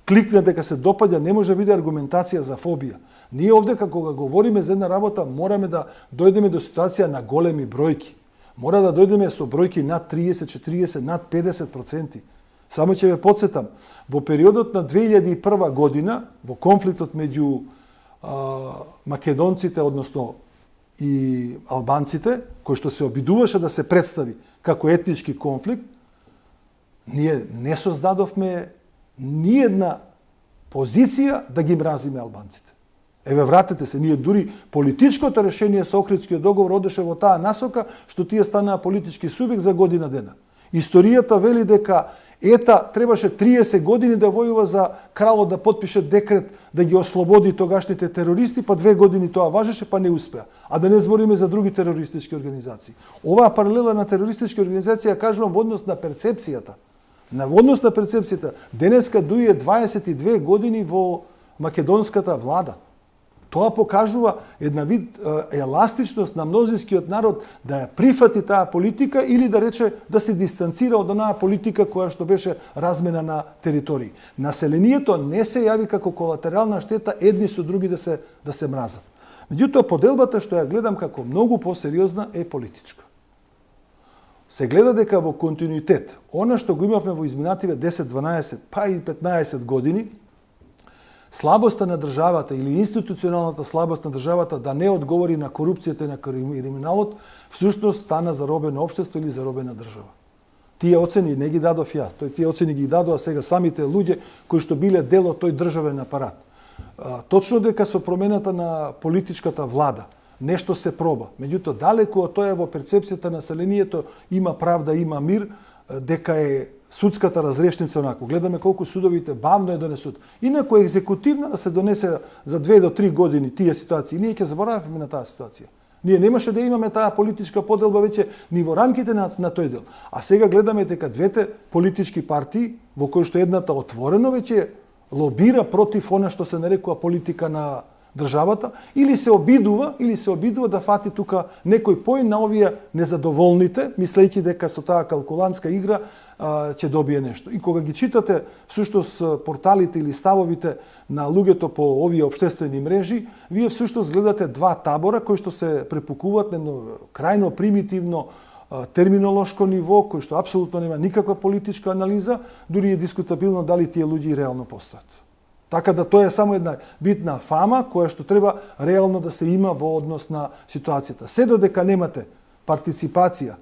кликне дека се допаѓа, не може да биде аргументација за фобија. Ние овде, кога говориме за една работа, мораме да дојдеме до ситуација на големи бројки. Мора да дојдеме со бројки над 30, 40, над 50%. Само ќе ве подсетам, во периодот на 2001 година, во конфликтот меѓу македонците, односно и албанците, кој што се обидуваше да се представи како етнички конфликт, ние не создадовме ниедна позиција да ги мразиме албанците. Еве, вратете се, ние дури политичкото решение со Охридскиот договор одеше во таа насока што тие станаа политички субјект за година дена. Историјата вели дека ета требаше 30 години да војува за кралот да подпише декрет да ги ослободи тогашните терористи, па 2 години тоа важеше, па не успеа. А да не збориме за други терористички организации. Оваа паралела на терористички организации ја кажувам во однос на перцепцијата. Во однос на перцепцијата, денеска дуе 22 години во македонската влада. Тоа покажува една вид еластичност на мнозинскиот народ да ја прифати таа политика или да рече да се дистанцира од онаа политика која што беше размена на територии. Населението не се јави како колатерална штета едни со други да се мразат. Меѓутоа, поделбата што ја гледам како многу посериозна е политичка. Се гледа дека во континуитет, она што го имавме во изминативе 10, 12, па и 15 години, слабоста на државата или институционалната слабост на државата да не одговори на корупцијата и на криминалот, всушност стана заробено општество или заробена држава. Тие оцени не ги дадов ја, тие оцени ги дадоа сега самите луѓе кои што биле дел од тој државен апарат. Точно дека со промената на политичката влада нешто се проба. Меѓутоа, далеку од тоа во перцепцијата на населението има правда, има мир, дека е судската разрешница онако. Гледаме колку судовите бавно ја донесут. Инаку екзекутивно да се донесе за 2 до 3 години тие ситуации. Ние ќе забораваме на таа ситуација. Ние немаше да имаме таа политичка поделба веќе ни во рамките на тој дел. А сега гледаме дека двете политички партии, во кои што едната отворено веќе лобира против она што се нарекува политика на државата, или се обидува да фати тука некој поен на овие незадоволните, мислејќи дека со таа калкулантска игра ќе добие нешто. И кога ги читате всушност порталите или ставовите на луѓето по овие општествени мрежи, вие всушност гледате два табора кои што се препукуваат на едно крајно примитивно терминолошко ниво, кој што апсолутно нема никаква политичка анализа, дури е дискутабилно дали тие луѓе реално постојат. Така да тоа е само една битна фама која што треба реално да се има во однос на ситуацијата. Се додека немате партиципација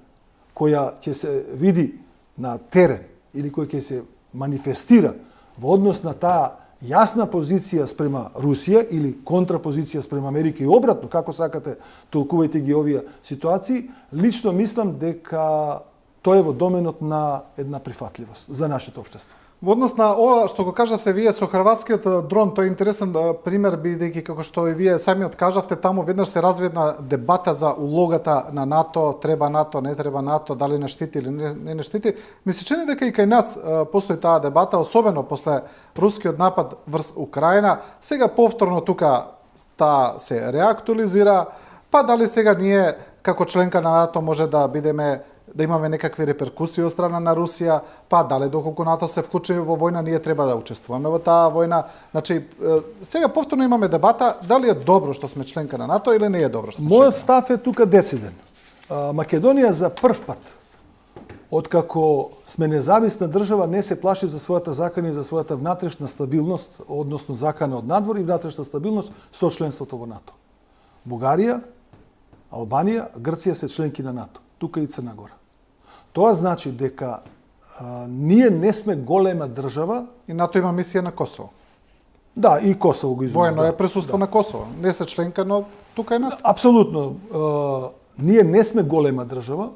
која ќе се види на терен или која ќе се манифестира во однос на таа јасна позиција спрема Русија или контрапозиција спрема Америка и обратно, како сакате толкувајте ги овие ситуации, лично мислам дека тоа е во доменот на една прифатливост за нашето општество. Во однос на ова што го кажавте вие со хрватскиот дрон, тој е интересен пример, бидејќи како што и вие сами откажавте, таму веднаш се разви една дебата за улогата на НАТО, треба НАТО, не треба НАТО, дали не штити или не штити. Ми се чини дека и кај нас постои таа дебата, особено после рускиот напад врз Украина. Сега повторно тука таа се реактуализира, па дали сега ние како членка на НАТО може да бидеме да имаме некакви реперкусии од страна на Русија, па дали доколку НАТО се вклучи во војна, ние треба да учествуваме во таа војна. Значи, сега повторно имаме дебата дали е добро што сме членка на НАТО или не е добро што сме членка. Мојот став е тука дециден. Македонија за прв пат, откако сме независна држава, не се плаши за својата закана и за својата внатрешна стабилност, односно закана од надвор и внатрешна стабилност со членството во НАТО. Бугарија, Албанија, Грција се членки на НАТО, тука и Црна Гора. Тоа значи дека ние не сме голема држава. И НАТО има мисија на Косово. Да, и Косово го изумува. Воено е присуство на Косово. Не се членка, но тука е НАТО. Апсолутно. Ние не сме голема држава,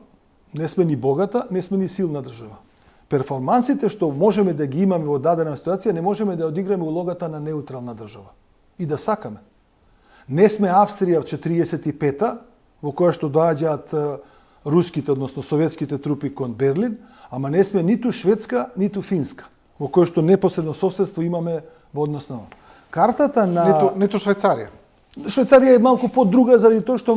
не сме ни богата, не сме ни силна држава. Перформансите што можеме да ги имаме во дадена ситуација, не можеме да одиграме улогата на неутрална држава. И да сакаме. Не сме Австрија в 45-та, во која што доаѓаат руските, односно советските трупи кон Берлин, ама не сме ниту Шведска, ниту Финска, во кој што непосредно соседство имаме во однос на картата на ниту Швајцарија. Швајцарија е малку подруга заради тоа што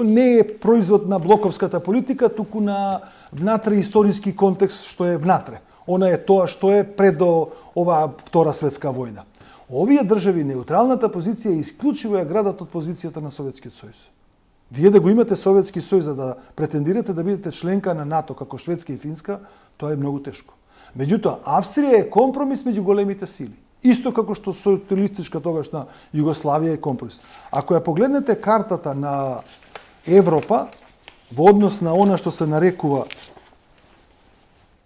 не е производ на блоковската политика, туку на внатре историски контекст што е внатре. Она е тоа што е пред оваа Втора светска војна. Овие држави неутралната позиција исклучиво ја градат од позицијата на Советскиот сојуз. Вие да го имате Советски сојуз за да претендирате да бидете членка на НАТО како Шведска и Финска, тоа е многу тешко. Меѓутоа, Австрија е компромис меѓу големите сили. Исто како што социјалистичка тогашна Југославија е компромис. Ако ја погледнете картата на Европа во однос на она што се нарекува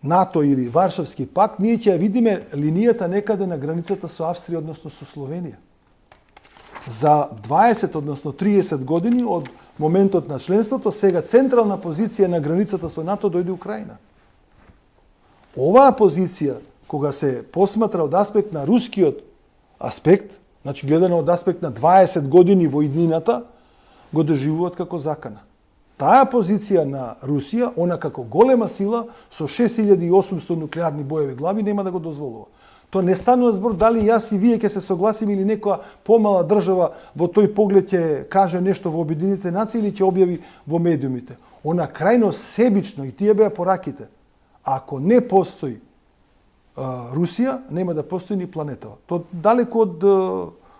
НАТО или Варшавски пакт, ние ќе ја видиме линијата некаде на границата со Австрија, односно со Словенија. За 20, односно 30 години од моментот на членството, сега централна позиција на границата со НАТО дојде Украина. Оваа позиција, кога се посматра од аспект на рускиот аспект, значи гледано од аспект на 20 години во иднината, го доживуваат како закана. Таа позиција на Русија, она како голема сила, со 6800 нуклеарни боеви глави, нема да го дозволува. Тоа не станува збор дали јас и вие ќе се согласиме или некоја помала држава во тој поглед ќе каже нешто во Обединетите нации или ќе објави во медиумите. Она крајно себично, и тие беа пораките. Ако не постои Русија, нема да постои ни планетава. Тоа далеку од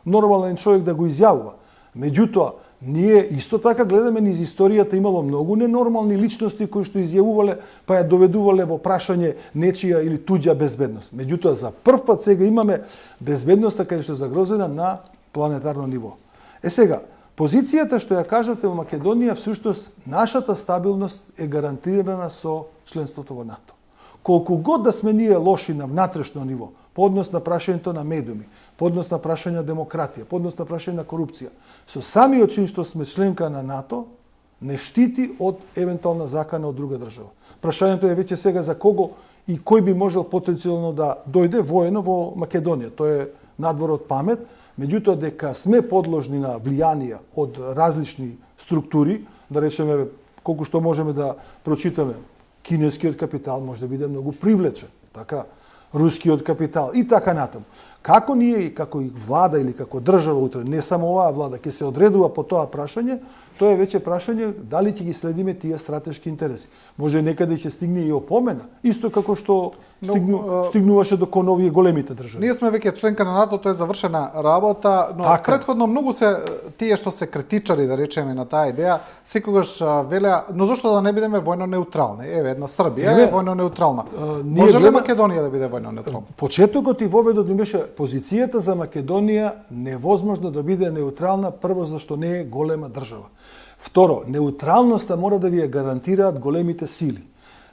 нормален човек да го изјавува. Меѓутоа, ние исто така гледаме низ историјата, имало многу ненормални личности кои што изјавувале, па ја доведувале во прашање нечија или туѓа безбедност. Меѓутоа, за прв пат сега имаме безбедноста кај што е загрозена на планетарно ниво. Сега, позицијата што ја кажате во Македонија, всушност нашата стабилност е гарантирана со членството во НАТО. Колку год да сме ние лоши на внатрешно ниво, по однос на прашањето на медиуми, по однос на прашање демократија, по однос на прашање на корупција, со самиот чин што сме членка на НАТО, не штити од евентуална закана од друга држава. Прашањето е веќе сега за кого и кој би можел потенцијално да дојде воено во Македонија. Тоа е надвор од памет, меѓутоа дека сме подложни на влијанија од различни структури, да речеме колку што можеме да прочитаме, кинескиот капитал може да биде многу привлечен, така, рускиот капитал и така натаму. Како ние, како и влада или како држава утре, не само оваа влада, ќе се одредува по тоа прашање, тоа е веќе прашање дали ќе ги следиме тие стратешки интереси. Може некаде ќе стигне и опомена, исто како што стигнуваше до кон овие големите држави. Ние сме веќе членка на НАТО, тоа е завршена работа, но така. претходно многу се тие што се критичари, да речеме, на таа идеја, секогаш велеа, но зошто да не бидеме војно неутрални? Еве, една Србија е војно неутрална. Може ли Македонија да биде војно неутрална? Почетокот и воведот ми беше позицијата за Македонија невозможно да биде неутрална, прво зашто не е голема држава. Второ, неутралноста мора да ви ја гарантираат големите сили.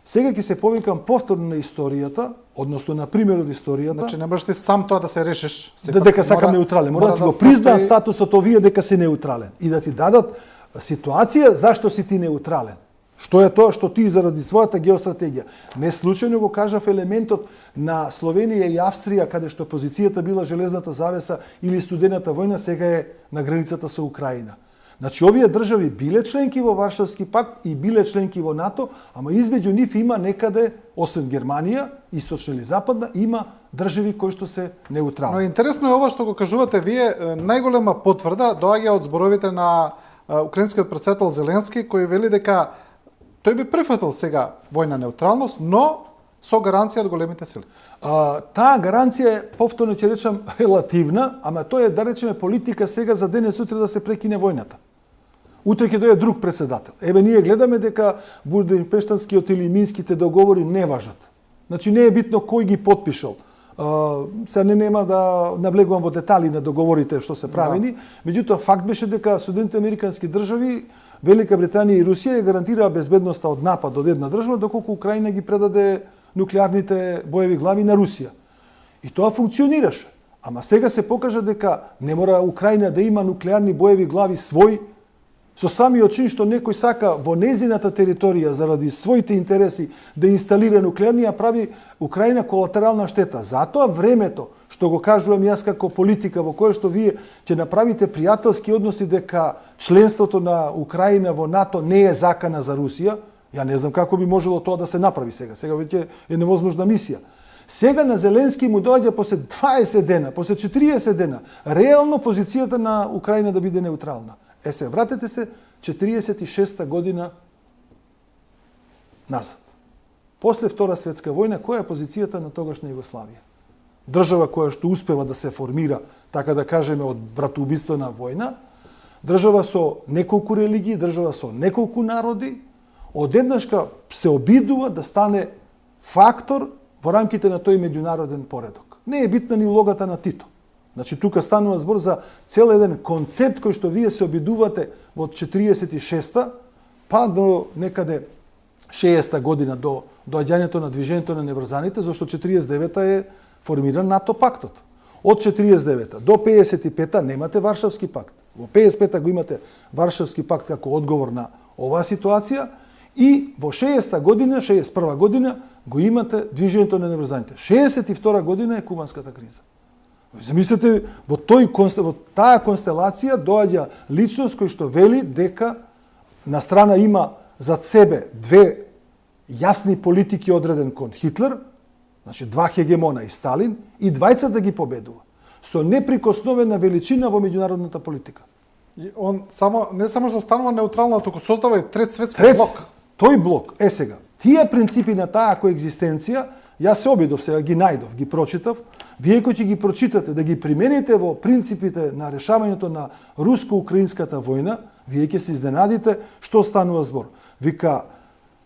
Сега ќе се повикам повторно на историјата, односно на пример од историјата. Значи не можеш ти сам тоа да се решиш. Дека сакам неутрален. Мора да ти го признаат статусот овие дека си неутрален и да ти дадат ситуација зашто си ти неутрален. Што е тоа што ти заради својата геостратегија. Не случајно го кажав елементот на Словенија и Австрија, каде што позицијата била железната завеса или студената војна, сега е на границата со Украина. Значи, овие држави биле членки во Варшавски пакт и биле членки во НАТО, ама измеѓу нив има некаде, освен Германија, источна или западна, има држави кои што се неутрални. Но интересно е ова што го кажувате вие, најголема потврда доаѓа од зборовите на украинскиот претседател Зеленски, кој вели дека тој би прифатил сега војна неутралност, но со гаранција од големите сили. Таа гаранција е, повторно ќе речам, релативна, ама тоа е, да речеме, политика сега за денес утре да се прекине војната. Утре ќе дојде друг претседател. Еве, ние гледаме дека Будимпештанскиот или Минските договори не важат. Значи, не е битно кој ги потпишал. Се нема да навлегувам во детали на договорите што се правени, меѓутоа факт беше дека Соединените американски држави, Велика Британија и Русија ја гарантираа безбедноста од напад од една држава, доколку Украина ги предаде нуклеарните боеви глави на Русија. И тоа функционираше. Ама сега се покажа дека не мора Украина да има нуклеарни боеви глави свој, со самиот чин што некој сака во незината територија заради своите интереси да инсталира нуклеарни, ја прави Украина колатерална штета. Затоа времето, што го кажувам јас како политика, во кое што вие ќе направите пријателски односи дека членството на Украина во НАТО не е закана за Русија, ја не знам како би можело тоа да се направи сега. Сега веќе е невозможна мисија. Сега на Зеленски му доаѓа после 20 дена, после 40 дена, реално позицијата на Украина да биде неутрална. Се, вратете се 46-та година назад. После Втора светска војна, која е позицијата на тогашна Југославија? Држава која што успева да се формира, така да кажеме, од братоубиствена војна, држава со неколку религии, држава со неколку народи, одеднашка се обидува да стане фактор во рамките на тој меѓународен поредок. Не е битна ни улогата на Тито. Значи, тука станува збор за цел еден концепт кој што вие се обидувате од 46-та, па до некаде 60-та година, до доаѓањето на движењето на неврзаните, зашто 49-та е формиран НАТО пактот. Од 49-та до 55-та немате Варшавски пакт. Во 55-та го имате Варшавски пакт како одговор на оваа ситуација и во 60-та година, 61-та година го имате движењето на неврзаните. 62-та година е кубанската криза. Замислете, во таа констелација доаѓа личност кој што вели дека на страна има зад себе две јасни политики одреден кон Хитлер, значи два хегемона и Сталин, и двајцата ги победува со неприкосновена величина во меѓународната политика. И он не само што станува неутрална, туку создава и трет светски блок. Тој блок е сега. Тие принципи на таа коегзистенција, јас се обидов сега, ги најдов, ги прочитав. Вие кои ќе ги прочитате, да ги примените во принципите на решавањето на руско-украинската војна, вие ќе се изненадите што станува збор. Вика,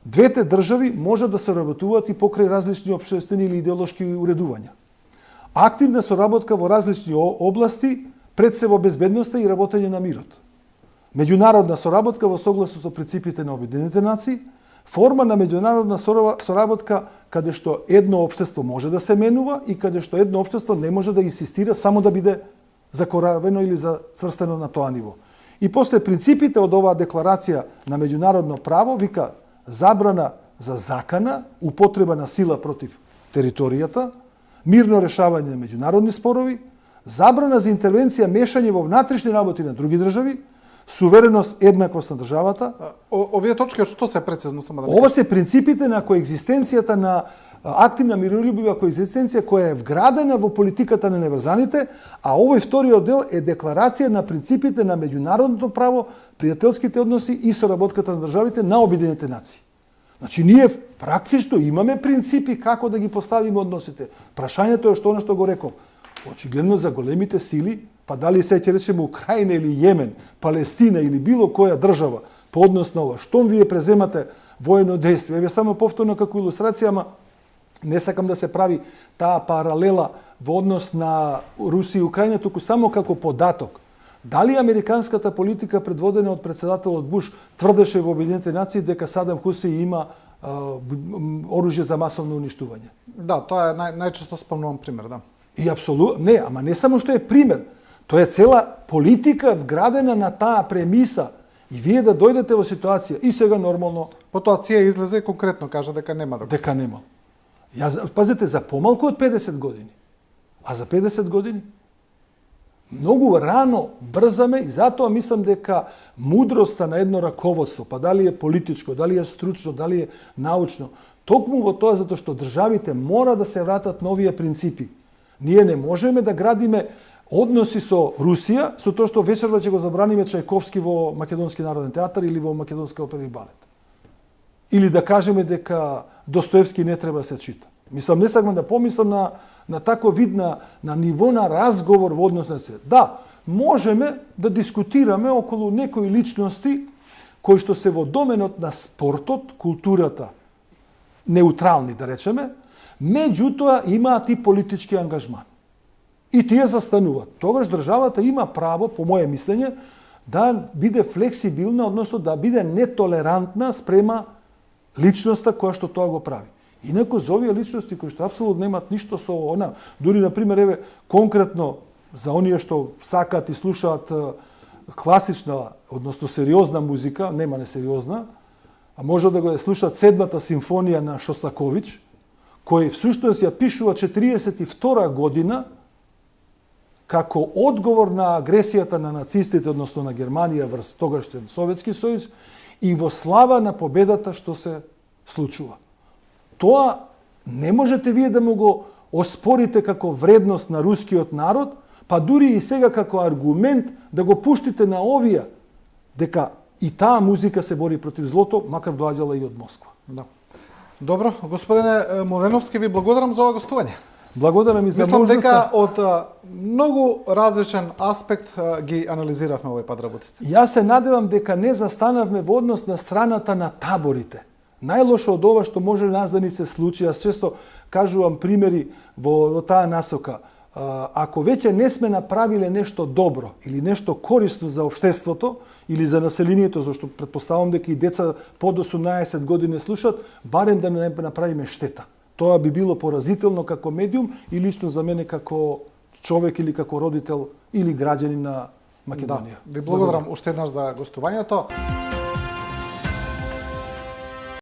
двете држави можат да соработуваат и покрај различни општествени или идеолошки уредувања. Активна соработка во различни области, пред се во безбедноста и работење на мирот. Меѓународна соработка во согласно со принципите на Обединените нации, форма на меѓународна соработка каде што едно општество може да се менува и каде што едно општество не може да инсистира само да биде закоравено или зацврстено на тоа ниво. И после принципите од оваа декларација на меѓународно право вика забрана за закана, употреба на сила против територијата, мирно решавање на меѓународни спорови, забрана за интервенција, мешање во внатрешни работи на други држави, сувереност, еднаквост на државата. Овие точки што се прецизно само да Ова се принципите на коегзистенцијата на активна мирољубива коегзистенција која е вградена во политиката на неврзаните, а овој вториот дел е декларација на принципите на меѓународното право, пријателските односи и соработката на државите на Обединените нации. Значи, ние практично имаме принципи како да ги поставиме односите. Прашањето е што го реков. Очигледно за големите сили, па дали се ќе речеме Украина или Јемен, Палестина или било која држава, по однос на ова, штом вие преземате воено действие, еве само повторно како илустрација, ама не сакам да се прави таа паралела во однос на Русија и Украина, туку само како податок. Дали американската политика предводена од председателот Буш тврдеше во Обединените нации дека Садам Хусеин има оружје за масовно уништување? Да, тоа е најчесто спомнуван пример, да. И апсолутно, не, ама не само што е пример, тоа е цела политика вградена на таа премиса. И вие да дојдете во ситуација, и сега нормално... Потоа ЦИЕ излезе и конкретно кажа дека нема да го... Дека нема. Пазете, за помалку од 50 години. А за 50 години? Многу рано брзаме и затоа мислам дека мудроста на едно раководство, па дали е политичко, дали е стручно, дали е научно, токму во тоа затоа што државите мора да се вратат на овие принципи. Ние не можеме да градиме односи со Русија, со тоа што вечерва ќе го забраниме Чајковски во Македонски народен театар или во Македонска опера и балет. Или да кажеме дека Достоевски не треба да се чита. Мислам, не сакам да помислам на таков вид на ниво на разговор во однос на се. Да, можеме да дискутираме околу некои личности кои што се во доменот на спортот, културата, неутрални да речеме, меѓутоа имаат и политички ангажман. И тие застануваат. Тогаш државата има право, по моје мислење, да биде флексибилна, односно да биде нетолерантна спрема личноста која што тоа го прави. Инаку за овие личности кои што апсолутно немаат ништо со она, дури на пример еве конкретно за оние што сакаат и слушаат класична, односно сериозна музика, нема несериозна, а може да го слушаат седмата симфонија на Шостакович, кој всушност ја пишува 42 година како одговор на агресијата на нацистите, односно на Германија врз тогашниот Советски сојуз и во слава на победата што се случува. Тоа не можете вие да му го оспорите како вредност на рускиот народ, па дури и сега како аргумент да го пуштите на овие, дека и таа музика се бори против злото, макар доаѓала и од Москва. Да. Добро, господине Младеновски, ви благодарам за ова гостување. Благодарам и за Мислам можноста. дека од многу различен аспект ги анализиравме овој пат работите. Јас се надевам дека не застанавме во однос на страната на таборите. Најлошо од ова што може нас да ни се случи, јас често кажувам примери во таа насока. Ако веќе не сме направиле нешто добро или нешто корисно за општеството или за населението, зашто претпоставам дека и деца под 18 години слушат, барем да не направиме штета. Тоа би било поразително како медиум и лично за мене како човек или како родител или граѓанин на Македонија. Да, ви благодарам уште еднаш за гостувањето.